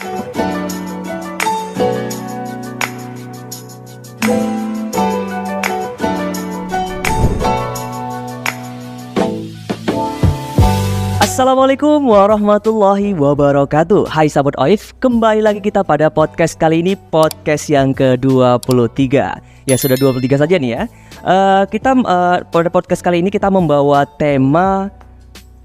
Assalamualaikum warahmatullahi wabarakatuh. Hai sahabat OIF, kembali lagi kita pada podcast kali ini, podcast yang ke-23. Ya sudah 23 saja nih ya. Pada podcast kali ini kita membawa tema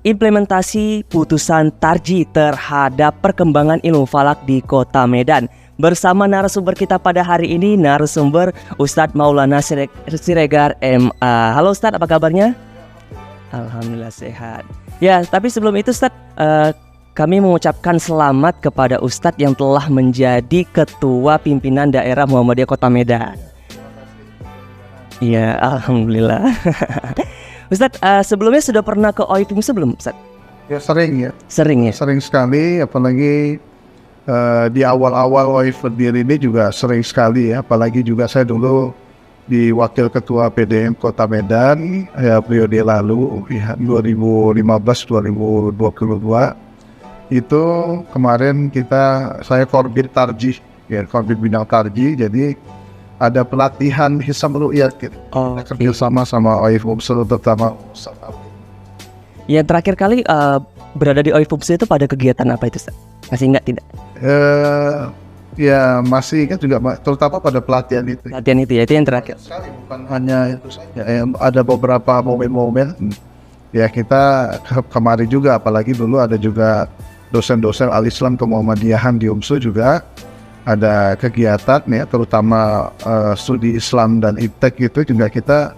implementasi putusan tarjih terhadap perkembangan ilmu falak di Kota Medan. Bersama narasumber kita pada hari ini, narasumber Ustadz Maulana Siregar MA. Halo Ustadz, apa kabarnya? Alhamdulillah sehat. Ya, tapi sebelum itu Ustadz, kami mengucapkan selamat kepada Ustadz yang telah menjadi Ketua Pimpinan Daerah Muhammadiyah Kota Medan. Iya, Alhamdulillah. Ustadz, sebelumnya sudah pernah ke OIF sebelum Ustadz? Ya sering ya. Sering ya? Sering sekali, apalagi di awal-awal OIF berdiri ini juga sering sekali ya. Apalagi juga saya dulu di Wakil Ketua PDM Kota Medan ya, periode lalu ya, 2015-2022 itu kemarin saya korbit tarjih ya, korbit bidang tarjih, jadi ada pelatihan hisab ru'yat gitu. Kerjasama sama OIF UMSL terutama Ustaz. Yang terakhir kali berada di OIF UMSL itu pada kegiatan apa itu Ustaz? Masih ingat tidak? Ya masih kan juga, terutama pada pelatihan itu. Pelatihan itu ya, itu yang terakhir. Sekali, bukan hanya itu saja. Ada beberapa momen-momen. Ya kita kemarin juga, apalagi dulu ada juga dosen-dosen Al-Islam Kemuhammadiyahan di UMSU juga ada kegiatan ya, terutama studi Islam dan iptek itu juga kita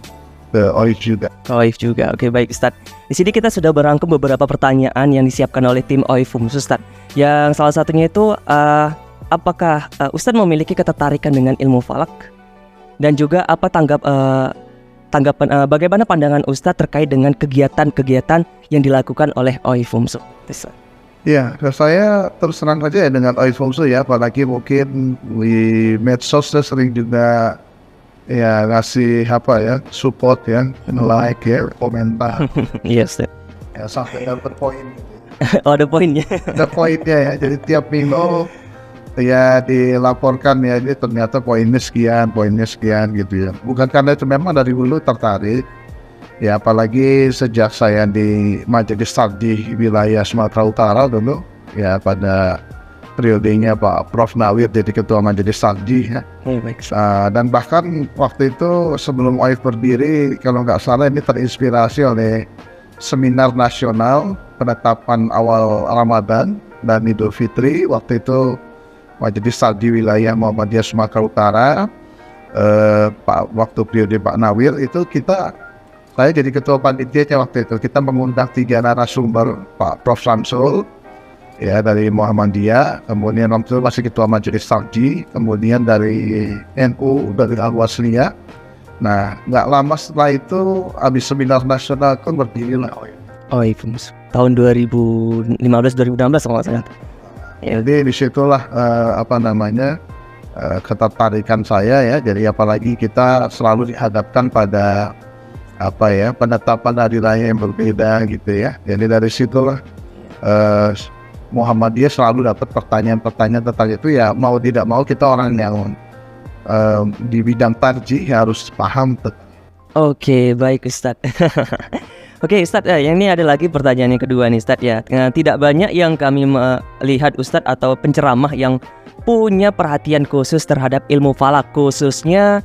ke OIF juga. OIF juga, oke baik Ustadz. Di sini kita sudah berangkum beberapa pertanyaan yang disiapkan oleh tim OIF UMSU Ustadz. Yang salah satunya itu apakah Ustadz memiliki ketertarikan dengan ilmu falak? Dan juga apa tanggapan bagaimana pandangan Ustadz terkait dengan kegiatan-kegiatan yang dilakukan oleh OIF UMSU? Ya, saya terus terang saja ya dengan OIF UMSU ya, apalagi mungkin di medsos saya sering juga ya ngasih support ya, like ya, komentar. Yes. Ya sampai dapat poin. Oh, ada poinnya. Ada poinnya ya, jadi tiap minggu ya dilaporkan ya, ini ternyata poinnya sekian gitu ya. Bukan karena itu, memang dari dulu tertarik ya, apalagi sejak saya di Majelis Tarjih Wilayah Sumatera Utara dulu ya, pada periodenya Pak Prof Nawir jadi Ketua Majelis Tarjih ya. Dan bahkan waktu itu sebelum OIF berdiri, kalau nggak salah ini terinspirasi oleh seminar nasional penetapan awal Ramadan dan Idul Fitri. Waktu itu Majelis Tarjih Wilayah Muhammadiyah Sumatera Utara, waktu periode Pak Nawir itu saya jadi ketua panitianya waktu itu. Kita mengundang 3 narasumber, Pak Prof Samsul ya dari Muhammadiyah, kemudian waktu itu masih ketua Majelis Tarjih, kemudian dari NU, dari Al-Wasliyah. Nah, nggak lama setelah itu habis seminar nasional kan berdirilah OIF tahun 2015-2016 kalau nggak salah. Jadi disitulah ketertarikan saya ya. Jadi apalagi kita selalu dihadapkan pada penetapan hari raya yang berbeda gitu ya. Jadi dari situlah Muhammadiyah selalu dapat pertanyaan-pertanyaan tentang itu ya. Mau tidak mau kita orang yang di bidang tarjih harus paham. Oke, baik Ustadz. Oke Ustadz, yang ini ada lagi pertanyaan yang kedua nih Ustadz ya. Tidak banyak yang kami melihat Ustadz atau penceramah yang punya perhatian khusus terhadap ilmu falak, khususnya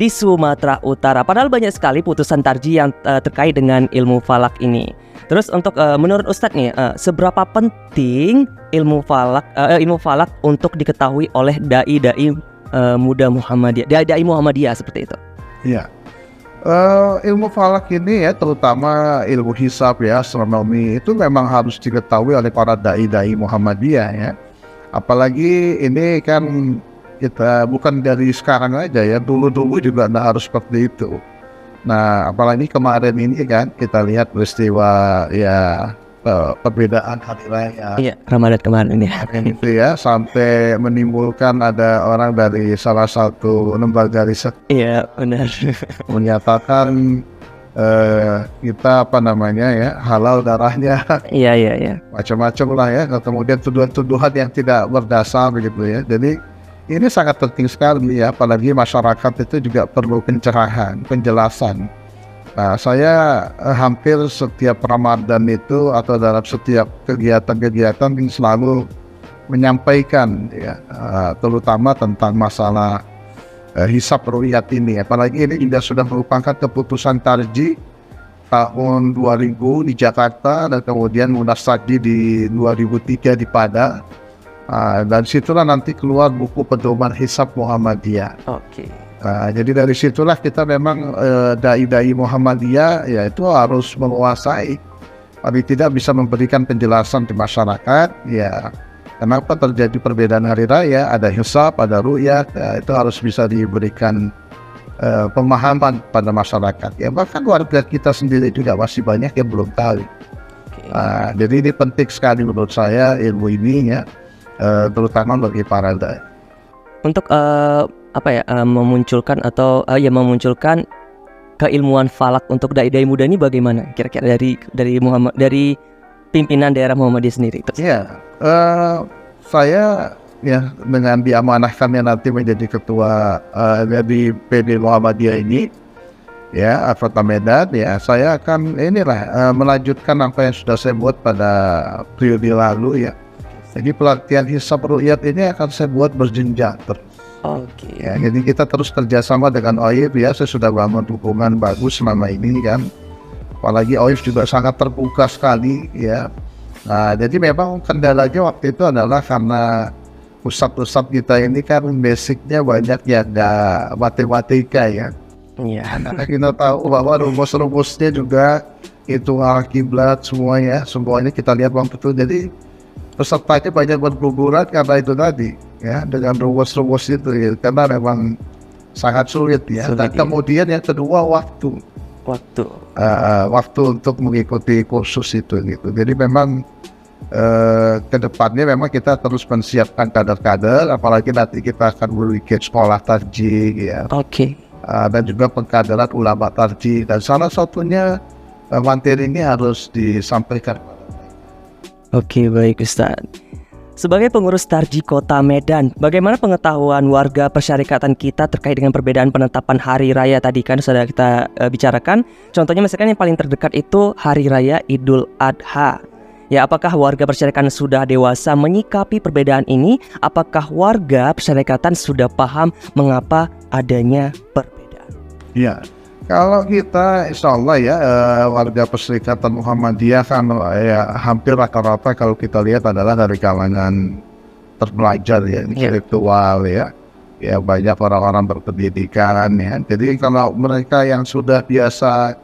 di Sumatera Utara. Padahal banyak sekali putusan tarjih yang terkait dengan ilmu falak ini. Terus untuk menurut Ustadz nih, seberapa penting ilmu falak untuk diketahui oleh dai-dai muda Muhammadiyah, dai-dai Muhammadiyah seperti itu? Iya. Ilmu falak ini ya, terutama ilmu hisab ya, astronomi, itu memang harus diketahui oleh para dai-dai Muhammadiyah ya. Apalagi ini kan kita bukan dari sekarang aja ya, dulu-dulu juga harus seperti itu. Nah, apalagi kemarin ini kan kita lihat peristiwa ya perbedaan hari raya. Iya, Ramadan kemarin ya. Itu ya, sampai menimbulkan ada orang dari salah satu lembaga riset. Iya, benar. Menyatakan kita apa namanya ya, halal darahnya, Iya, iya, iya. macam-macam lah ya. Dan kemudian tuduhan-tuduhan yang tidak berdasar begitu ya. Jadi ini sangat penting sekali ya, apalagi masyarakat itu juga perlu pencerahan, penjelasan. Nah, saya hampir setiap Ramadan itu atau dalam setiap kegiatan-kegiatan ini selalu menyampaikan ya, terutama tentang masalah hisab ru'yat ini. Apalagi ini juga sudah merupakan keputusan tarji tahun 2000 di Jakarta dan kemudian Munas Tajdi di 2003 di Padang. Dan situlah nanti keluar buku pedoman hisab Muhammadiyah. Oke. Jadi dari situlah kita memang dai-dai Muhammadiyah yaitu harus menguasai, paling tidak bisa memberikan penjelasan di masyarakat ya, kenapa terjadi perbedaan hari raya, ada hisab, ada ru'yat, itu harus bisa diberikan pemahaman pada masyarakat ya. Bahkan warga kita sendiri juga masih banyak yang belum tahu. Jadi ini penting sekali menurut saya ilmu ini ya, terutama bagi para dai. Untuk memunculkan atau memunculkan keilmuan falak untuk dai-dai muda ini bagaimana kira-kira dari pimpinan daerah Muhammadiyah sendiri? Ya, saya ya dengan diamanahkannya nanti menjadi ketua dari PD Muhammadiyah ini ya, Kota Medan ya, saya akan melanjutkan apa yang sudah saya buat pada periode lalu ya. Jadi pelatihan hisab ru'yat ini akan saya buat berjenjang terus. Oke. Ya, jadi kita terus kerjasama dengan OIF ya, saya sudah bangun hubungan bagus selama ini kan. Apalagi OIF juga sangat terbuka sekali ya. Nah, jadi memang kendalanya waktu itu adalah karena pusat-pusat kita ini kan basicnya banyak yang nggak matematika ya. Iya. Karena kita tahu bahwa rumus-rumusnya juga itu kiblat semuanya kita lihat waktu itu. Jadi pesertanya banyak berguguran karena itu tadi ya, dengan rumus-rumus itu ya, karena memang sangat sulit ya. Dan kemudian yang kedua waktu untuk mengikuti kursus itu gitu. Jadi memang kedepannya memang kita terus menyiapkan kader-kader, apalagi nanti kita akan membuat sekolah tarji ya. Oke. Dan juga pengkaderan ulama tarji, dan salah satunya materi ini harus disampaikan. Oke, baik Ustaz. Sebagai pengurus Tarji Kota Medan, bagaimana pengetahuan warga persyarikatan kita terkait dengan perbedaan penetapan hari raya tadi kan sudah kita bicarakan. Contohnya misalkan yang paling terdekat itu hari raya Idul Adha. Ya, apakah warga persyarikatan sudah dewasa menyikapi perbedaan ini? Apakah warga persyarikatan sudah paham mengapa adanya perbedaan? Ya. Kalau kita insya Allah ya warga Perserikatan Muhammadiyah kan ya hampir rata-rata kalau kita lihat adalah dari kalangan terpelajar ya, intelektual ya banyak orang-orang berpendidikan ya. Jadi kalau mereka yang sudah biasa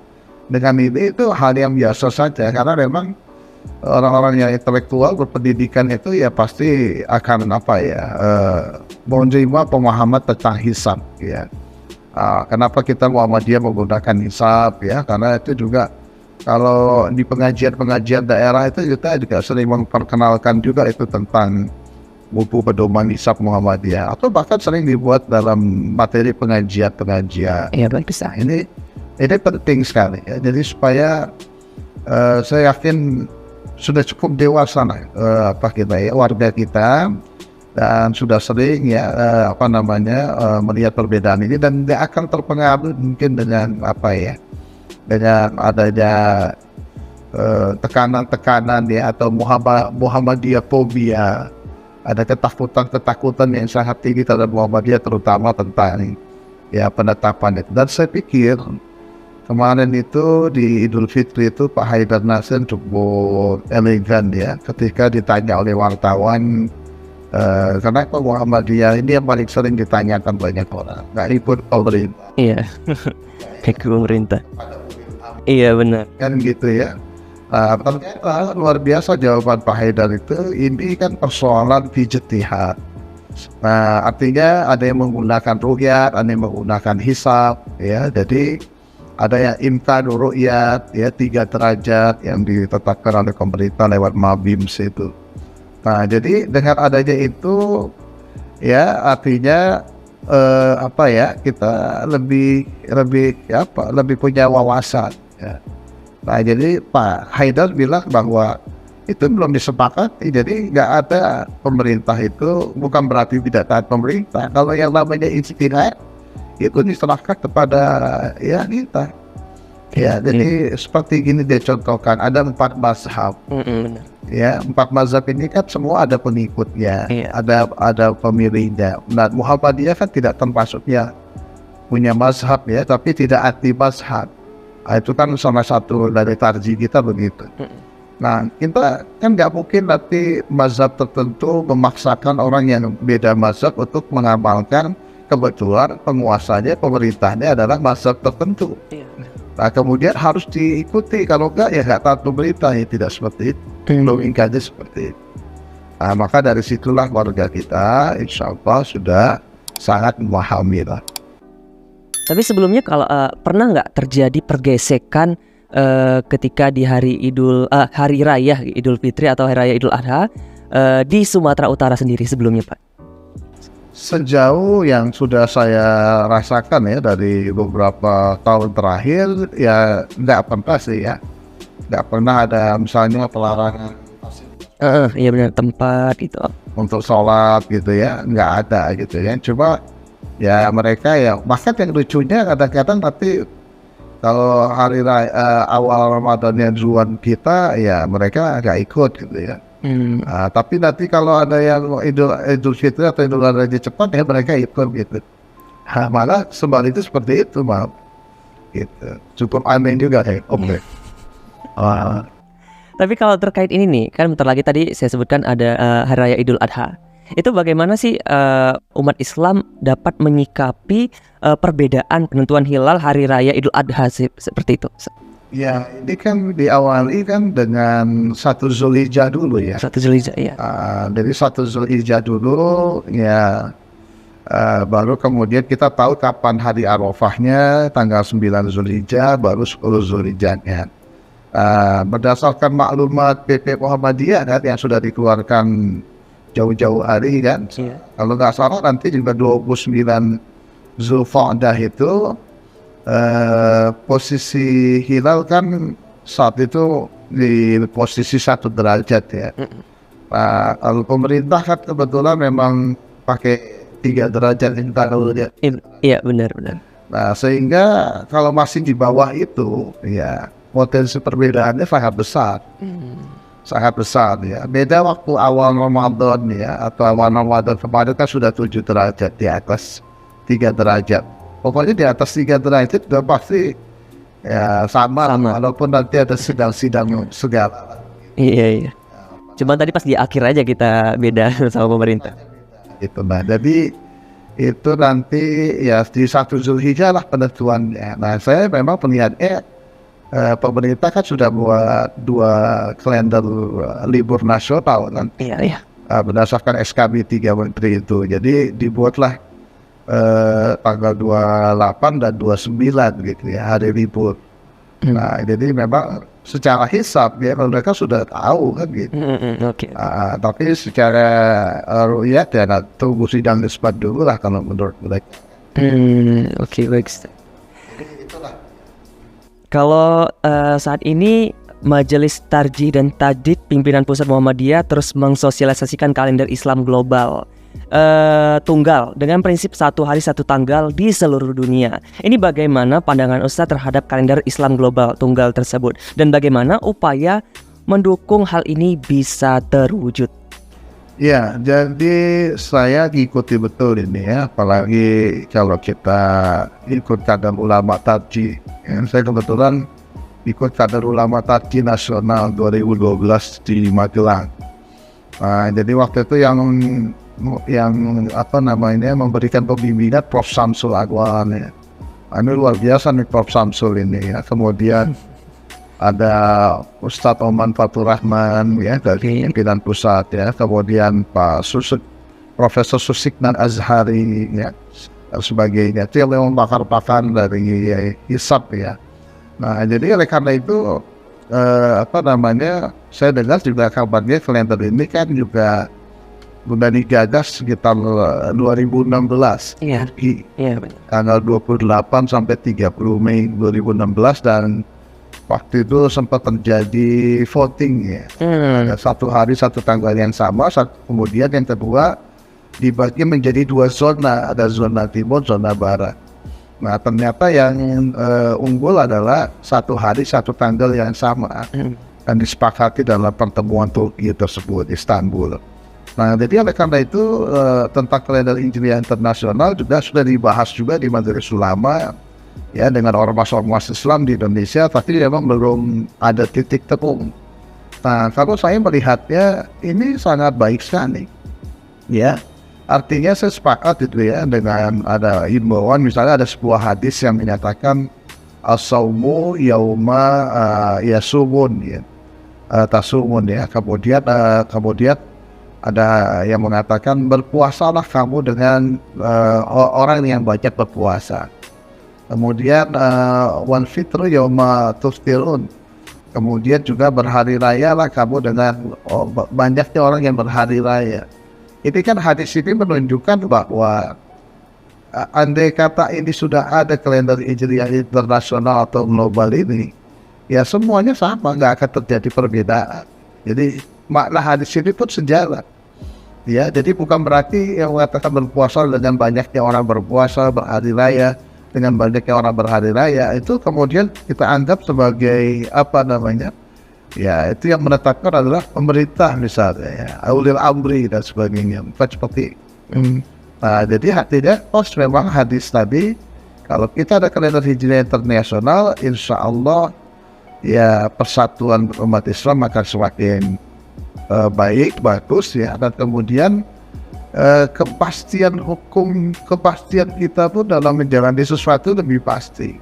dengan ini itu hal yang biasa saja, karena memang orang-orang yang intelektual berpendidikan itu ya pasti akan menerima pemahaman tentang hisab ya. Kenapa kita Muhammadiyah menggunakan hisab ya, karena itu juga kalau di pengajian-pengajian daerah itu kita juga sering memperkenalkan juga itu tentang buku pedoman hisab Muhammadiyah, atau bahkan sering dibuat dalam materi pengajian-pengajian. Iya, baik Ustaz. Ini penting sekali ya, jadi supaya saya yakin sudah cukup dewasa warga kita, dan sudah sering melihat perbedaan ini, dan dia akan terpengaruh mungkin dengan dengan adanya tekanan-tekanan ya, atau Muhammadiyah fobia, ada ketakutan yang sangat tinggi terhadap Muhammadiyah, terutama tentang penetapan itu. Dan saya pikir kemarin itu di Idul Fitri itu Pak Haidar Nasir cukup elegan ya, ketika ditanya oleh wartawan kenapa Muhammadiyah ini yang paling sering ditanyakan banyak orang, nggak ikut pemerintah. Iya. Kayak pemerintah. Iya, benar. Kan gitu ya. Ternyata luar biasa jawaban Pak Haidar itu. Ini kan persoalan ijtihad. Nah, artinya ada yang menggunakan ru'yat, ada yang menggunakan hisab ya. Jadi ada yang imkan ru'yat ya, 3 derajat yang ditetapkan oleh pemerintah lewat MABIMS itu. Nah, jadi dengan adanya itu ya, artinya apa ya, kita lebih punya wawasan ya. Nah jadi Pak Haidar bilang bahwa itu belum disepakati, jadi nggak ada pemerintah itu bukan berarti tidak taat pemerintah. Kalau yang namanya ijtihad itu diserahkan kepada ya kita. Ya, jadi seperti gini dia contohkan, ada 4 mazhab. Benar. Ya, 4 mazhab ini kan semua ada pengikutnya, Iya. ada pemilihnya. Nah, Muhammadiyah kan tidak termasuknya punya mazhab ya, tapi tidak anti mazhab. Nah, itu kan salah satu dari tarjih kita begitu. Nah, kita kan nggak mungkin nanti mazhab tertentu memaksakan orang yang beda mazhab untuk mengamalkan kebetulan penguasanya, pemerintahnya adalah mazhab tertentu. Iya. Nah, kemudian harus diikuti, kalau enggak ya nggak taat pemerintah, ya tidak seperti itu. Logikanya seperti itu. Nah, maka dari situlah warga kita insya Allah sudah sangat memahami lah. Tapi sebelumnya kalau pernah nggak terjadi pergesekan ketika di hari raya Idul Fitri atau hari raya Idul Adha di Sumatera Utara sendiri sebelumnya, Pak? Sejauh yang sudah saya rasakan ya dari beberapa tahun terakhir ya nggak pernah sih ya, nggak pernah ada misalnya pelarangan Iya benar, tempat gitu. untuk sholat gitu ya, nggak ada gitu ya. Cuma ya mereka ya, bahkan yang lucunya kadang-kadang tapi kalau hari raya awal Ramadannya duluan kita ya mereka nggak ikut gitu ya. Tapi nanti kalau ada yang Idul Fitri atau Idul Adha cepat ya mereka ikut gitu. Malah sebaliknya seperti itu maaf. Gitu. Cukup aneh juga ya. Oke. Tapi kalau terkait ini nih, kan bentar lagi tadi saya sebutkan ada hari raya Idul Adha. Itu bagaimana sih umat Islam dapat menyikapi perbedaan penentuan hilal hari raya Idul Adha seperti itu? Ya, ini kan diawali kan dengan 1 Zulhijjah dulu ya. 1 Zulhijjah ya. Dari 1 Zulhijjah dulu ya, baru kemudian kita tahu kapan hari Arafahnya, tanggal 9 Zulhijjah, baru 10 Zulhijjahnya. Berdasarkan maklumat PP Muhammadiyah kan, yang sudah dikeluarkan jauh-jauh hari kan. Kalau nggak salah nanti juga 29 Zulqa'dah itu posisi hilal kan saat itu di posisi 1 derajat ya. Nah, kalau pemerintah kan kebetulan memang pakai 3 derajat kalau lihat. Iya benar. Nah, sehingga kalau masih di bawah itu ya potensi perbedaannya sangat besar. Sangat besar ya. Beda waktu awal Ramadan ya, atau awal Ramadan kemarin kan sudah 7 derajat, di atas 3 derajat. Pokoknya di atas 3 derajat sudah pasti ya sama. Walaupun nanti ada sidang-sidang segala. Iya. Cuma tadi pas di akhir aja kita beda sama pemerintah. Itu nah, jadi itu nanti ya di 1 Zulhijjah lah penentuannya. Nah, saya memang melihatnya pemerintah kan sudah buat 2 kalender libur nasional kan. Iya. Berdasarkan SKB 3 Menteri itu. Jadi dibuatlah tanggal 28 dan 29 gitu ya, hari libur. Nah, jadi memang secara hisab ya mereka sudah tahu kan gitu. Tapi secara ru'yat ya tunggu sidang isbat dulu lah kalau menurut mereka. Oke, baik. Kalau saat ini Majelis Tarjih dan Tajdid Pimpinan Pusat Muhammadiyah terus mensosialisasikan kalender Islam global tunggal dengan prinsip 1 hari 1 tanggal di seluruh dunia. Ini bagaimana pandangan Ustadz terhadap kalender Islam global tunggal tersebut dan bagaimana upaya mendukung hal ini bisa terwujud? Ya, jadi saya ikuti betul ini ya, apalagi kalau kita ikut kadar ulama tarjih. Ya, saya kebetulan ikut kadar ulama tarjih nasional 2012 di Magelang. Nah, jadi waktu itu yang memberikan pembimbingan Prof. Samsul Agwan ya. Ini luar biasa nih Prof. Samsul ini ya. Kemudian ada Ustadz Oman Fatur Rahman ya dari pimpinan pusat ya. Kemudian Pak Profesor Susiknan Azhari ya dan sebagainya. Itu yang pakar-pakar dari hisab ya. Nah, jadi oleh karena itu saya dengar juga kabarnya kalender ini kan juga Udah digagas sekitar 2016. Iya. Iya benar. Tanggal 28 sampai 30 Mei 2016, dan waktu itu sempat terjadi voting ya. Satu hari satu tanggal yang sama, kemudian yang kedua dibagi menjadi 2 zona, ada zona timur, zona barat. Nah ternyata yang unggul adalah satu hari satu tanggal yang sama, dan disepakati dalam pertemuan Turki tersebut, Istanbul. Nah jadi oleh karena itu tentang kalender Hijriah internasional juga sudah dibahas juga di Majelis Ulama ya, dengan ormas-ormas Islam di Indonesia, tapi memang belum ada titik temu. Nah kalau saya melihatnya ini sangat baik sekali ya, artinya saya sepakat itu ya dengan ada himbauan, misalnya ada sebuah hadis yang menyatakan as-saumu yauma yasumun ya, tasumun ya, kemudian ada yang mengatakan berpuasalah kamu dengan orang yang banyak berpuasa. Kemudian wal fitru yauma tuftirun. Kemudian juga berhari raya lah kamu dengan banyaknya orang yang berhari raya. Ini kan hadis ini menunjukkan bahwa andai kata ini sudah ada kalender Hijriah internasional atau global ini, ya semuanya sama, nggak akan terjadi perbedaan. Jadi makna hadis ini pun sejarah. Ya, jadi bukan berarti yang mengatakan berpuasa dengan banyaknya orang berpuasa berhari raya, dengan banyaknya orang berhari raya itu kemudian kita anggap sebagai apa namanya? Ya, itu yang menetapkan adalah pemerintah misalnya ya, ulil amri dan sebagainya. Bukan seperti nah, jadi artinya memang hadis tadi, kalau kita ada kalender Hijriah internasional, insya Allah ya persatuan umat Islam akan semakin baik, bagus ya, dan kemudian kepastian hukum, kepastian kita pun dalam menjalani sesuatu lebih pasti.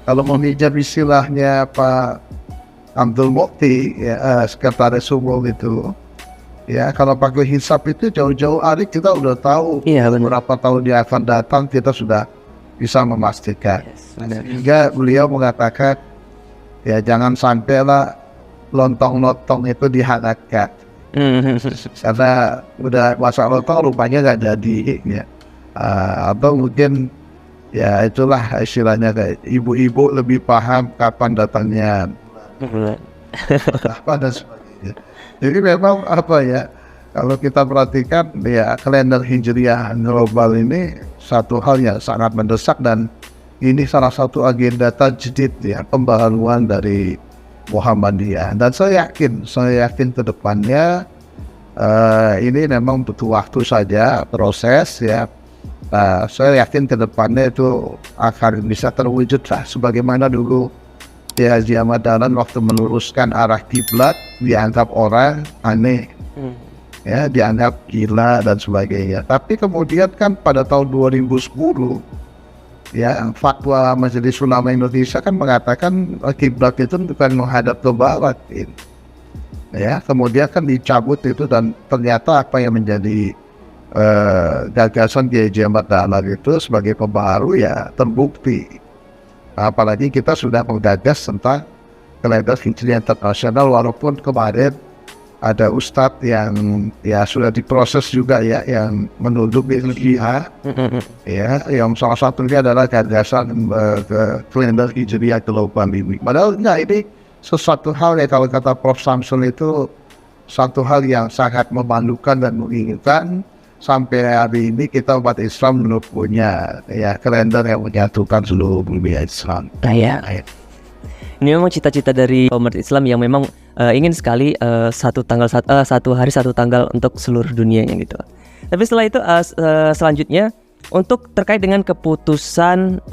Kalau meminjam istilahnya Pak Abdul Mukti ya, sekretaris umum itu ya, kalau pakai hisab itu jauh-jauh hari kita udah tahu berapa tahun dia akan datang, kita sudah bisa memastikan. Sehingga beliau mengatakan ya jangan sampailah lontong-lontong itu dihangatkan, karena udah masa lontong rupanya nggak jadi ya. Atau mungkin ya itulah istilahnya kayak ibu-ibu lebih paham kapan datangnya apa dan sebagainya. Jadi memang apa ya, kalau kita perhatikan ya kalender Hijriah global ini satu hal yang sangat mendesak, dan ini salah satu agenda tajdid ya, pembaharuan dari Muhammadiyah. Dan saya yakin ke depannya ini memang butuh waktu saja, proses ya. Saya yakin ke depannya itu akan bisa terwujud lah, sebagaimana dulu ya Haji Ahmad Dahlan waktu meluruskan arah kiblat dianggap orang aneh ya, dianggap gila dan sebagainya. Tapi kemudian kan pada tahun 2010 ya, fatwa Majelis Ulama Indonesia kan mengatakan kiblat itu bukan menghadap ke barat ya, kemudian kan dicabut itu, dan ternyata apa yang menjadi gagasan Kiai Ahmad Dahlan itu sebagai pembaharu ya terbukti. Apalagi kita sudah menggagas tentang kalender Hijriah internasional, walaupun kemarin ada ustadz yang ya sudah diproses juga ya, yang menuduh Hijriah ya, yang salah satunya adalah gagasan kalender Hijriah global ini. Padahal enggak, ini sesuatu hal ya, kalau kata Prof. Samsul itu satu hal yang sangat memalukan dan menginginkan. Sampai hari ini kita umat Islam belum punya ya kalender yang menyatukan seluruh dunia Islam. Ini memang cita-cita dari umat Islam yang memang ingin sekali satu hari satu tanggal untuk seluruh dunianya gitu. Tapi setelah itu selanjutnya untuk terkait dengan keputusan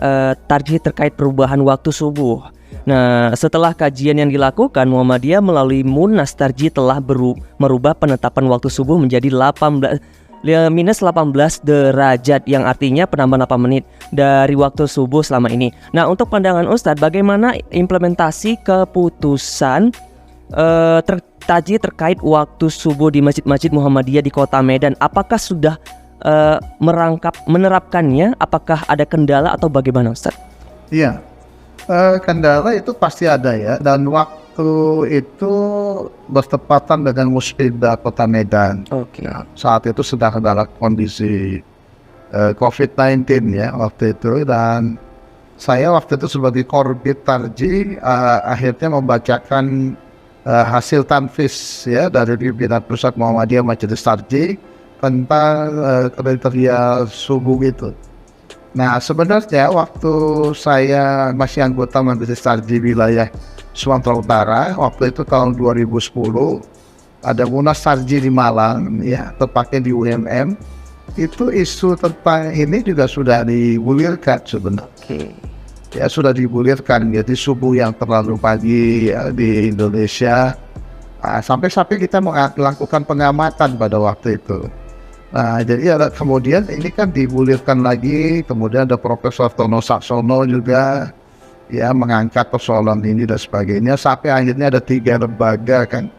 tarjih terkait perubahan waktu subuh. Nah, setelah kajian yang dilakukan, Muhammadiyah melalui Munas Tarjih telah merubah penetapan waktu subuh menjadi minus 18 derajat, yang artinya penambahan 8 menit dari waktu subuh selama ini. Nah, untuk pandangan Ustadz, bagaimana implementasi keputusan tarjih terkait waktu subuh di masjid-masjid Muhammadiyah di Kota Medan? Apakah sudah menerapkannya? Apakah ada kendala atau bagaimana, Ustadz? Iya, kendala itu pasti ada ya, dan waktu itu bertepatan dengan Musbida Kota Medan. Oke. Nah, saat itu sedang dalam kondisi COVID-19 ya waktu itu, dan saya waktu itu sebagai korbit Tarji akhirnya membacakan hasil tanfis ya dari pimpinan Pusat Muhammadiyah Majelis Tarji tentang kriteria subuh itu. Nah sebenarnya waktu saya masih anggota Majelis Tarji wilayah Sumatera Utara, waktu itu tahun 2010 ada Munas Tarji di Malang ya, tepatnya di UMM. Itu isu tentang ini juga sudah digulirkan sebenarnya. Oke. Ya sudah digulirkan, jadi subuh yang terlalu pagi ya, di Indonesia. Sampai kita melakukan pengamatan pada waktu itu. Nah, jadi ada kemudian ini kan digulirkan lagi, kemudian ada Profesor Tono Saksono juga ya mengangkat persoalan ini dan sebagainya, sampai akhirnya ada 3 lembaga kan,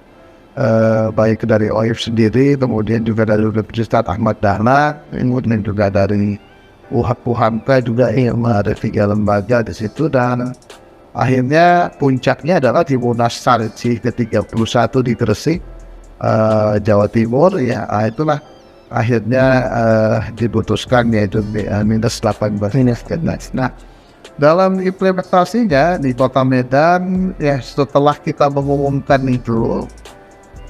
baik dari OIF sendiri, kemudian juga dari Universitas Ahmad Dahlan, kemudian juga dari UHAMKA juga yang ada 3 lembaga di situ, dan akhirnya puncaknya adalah di Munas Tarji ke-31 di Gresik, Jawa Timur ya. Itulah akhirnya diputuskan yaitu minus 18. Nah, dalam implementasinya di Kota Medan ya, setelah kita mengumumkan itu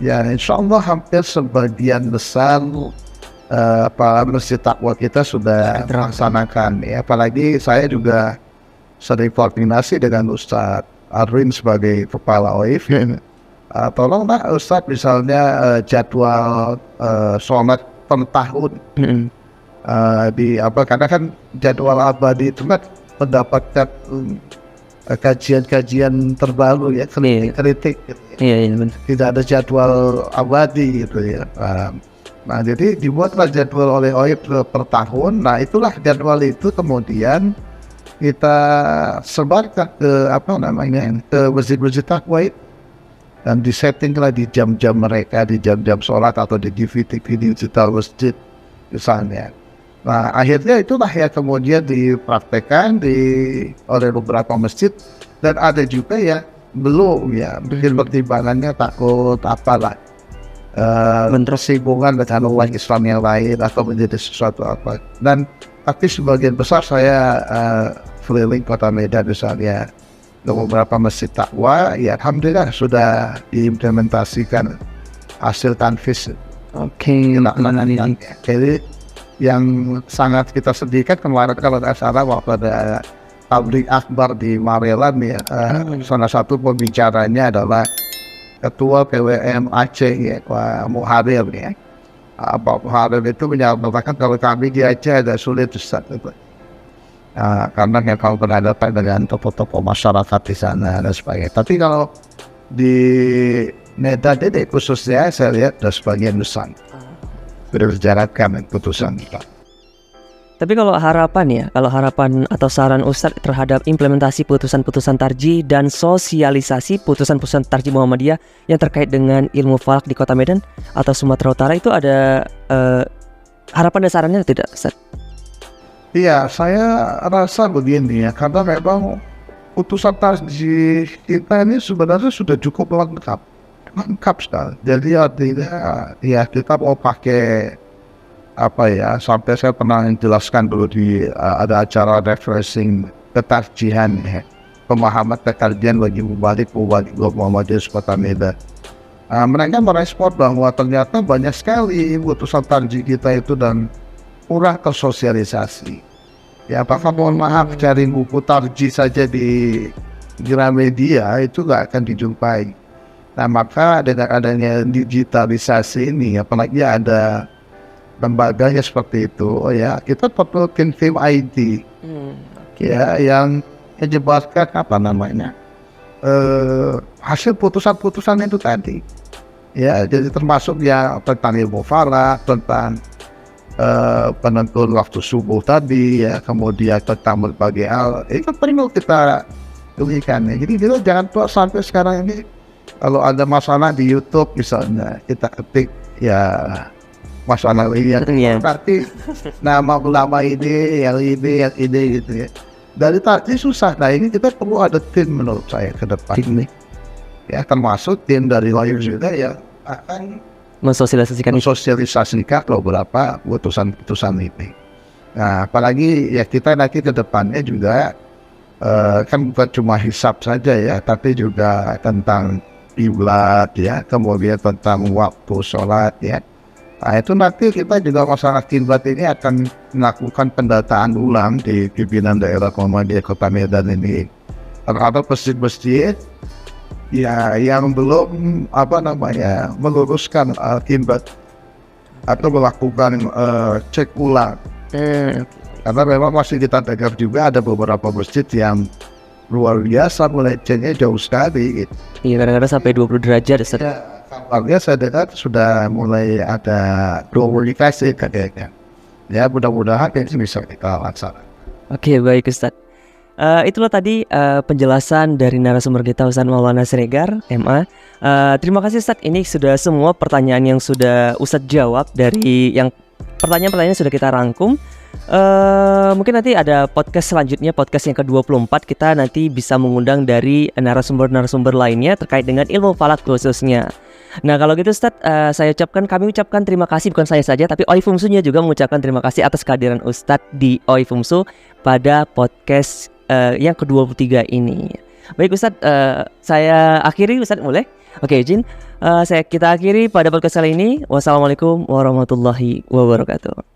ya, insya Allah hampir sebagian besar masjid takwa kita sudah terlaksanakan ya. Apalagi saya juga sering koordinasi dengan Ustadz Arwin sebagai kepala OIF. Tolonglah Ustadz misalnya jadwal sholat per tahun karena kan jadwal abadi itu kan mendapatkan kajian-kajian terbaru ya, kritik gitu ya. Iya, tidak ada jadwal abadi gitu ya. Nah jadi dibuatlah jadwal oleh OIF per tahun. Nah itulah jadwal itu kemudian kita sebarkan ke ke masjid-masjid takwa itu, dan disettinglah di jam-jam mereka, di jam-jam sholat atau di TV-TV digital masjid misalnya. Nah akhirnya itulah ya kemudian dipraktekkan oleh beberapa masjid, dan ada juga yang belum ya, mungkin pertimbangannya takut apalah bersinggungan dengan umat Islam yang lain atau menjadi sesuatu apa. Dan tapi sebagian besar saya keliling Kota Medan misalnya ke beberapa masjid takwa ya, alhamdulillah sudah diimplementasikan hasil tanfis. Oke. Jadi yang sangat kita sedihkan kemarin kalau tidak salah waktu ada tabligh akbar di Marelan ya, salah satu pembicaranya adalah Ketua PWM Aceh ya, Pak Muharir ya. Pak Muharir itu menyatakan kalau kami di Aceh ada sulit Ustaz. Karena kalau berhadapan dengan tokoh-tokoh masyarakat di sana dan sebagainya. Tapi kalau di Medan ini khususnya saya lihat ada sebagian besar berjalankan putusan kita. Tapi kalau harapan atau saran Ustadz terhadap implementasi putusan-putusan Tarji dan sosialisasi putusan-putusan Tarji Muhammadiyah yang terkait dengan ilmu falak di Kota Medan atau Sumatera Utara itu ada harapan dan sarannya tidak, Ustadz? Iya, saya rasa begini ya, karena memang putusan Tarji kita ini sebenarnya sudah cukup lengkap sekali. Jadi artinya ya kita mau pakai sampai saya pernah menjelaskan dulu ada acara refreshing ketarjihan ya, pemahaman ketarjihan bagi mubalik Muhammadiyah Kota Medan. Mereka merespon bahwa ternyata banyak sekali putusan Tarji kita itu dan kurang tersosialisasi. Ya apakah mohon maaf cari buku Tarji saja di Gramedia itu nggak akan dijumpai. Nah maka dengan adanya digitalisasi ini, apalagi ada lembaganya seperti itu, ya kita perlu tim IT ya yang menyebarkan hasil putusan-putusan itu tadi. Ya jadi termasuk ya tentang ilmu falak, tentang penentuan waktu subuh tadi ya, kemudian tentang berbagai hal itu perlu kita tuliskan ya. Jadi kita jangan sampai sekarang ini kalau ada masalah di YouTube misalnya kita ketik ya masalah ini berarti nama ulama ini yang ini gitu ya. Dari tadi susah. Nah ini kita perlu ada tim menurut saya ke depan ini. ya termasuk tim dari lawyer juga yang akan Mensosialisasikan beberapa putusan-putusan ini. Nah, apalagi ya kita nanti ke depannya juga kan bukan cuma hisab saja ya, tapi juga tentang kiblat ya, kemudian tentang waktu sholat ya. Nah, itu nanti kita juga masalah kiblat ini akan melakukan pendataan ulang di pimpinan daerah Muhammadiyah Kota Medan ini terhadap masjid-masjid ya yang belum meluruskan kiblat atau melakukan cek ulang. Karena memang masih kita dengar juga ada beberapa masjid yang luar biasa melecehnya jauh sekali gitu. Iya, kadang-kadang sampai 20 derajat Ustaz. Ya, kabarnya saya dengar sudah mulai ada globalisasi kayaknya. Ya, mudah-mudahan ini bisa kita laksanakan. Oke, baik Ustaz. Itulah tadi penjelasan dari narasumber kita Ustaz Maulana Siregar, MA. Terima kasih Ustaz, ini sudah semua pertanyaan yang sudah Ustaz jawab dari yang pertanyaan-pertanyaan sudah kita rangkum. Mungkin nanti ada podcast selanjutnya, podcast yang ke-24, kita nanti bisa mengundang dari narasumber-narasumber lainnya terkait dengan ilmu falak khususnya. Nah kalau gitu Ustadz, kami ucapkan terima kasih, bukan saya saja tapi Oifumsunya juga mengucapkan terima kasih atas kehadiran Ustadz di Oifumsu pada podcast yang ke-23 ini. Baik Ustadz, saya akhiri Ustadz, boleh? Oke, izin kita akhiri pada podcast kali ini. Wassalamualaikum warahmatullahi wabarakatuh.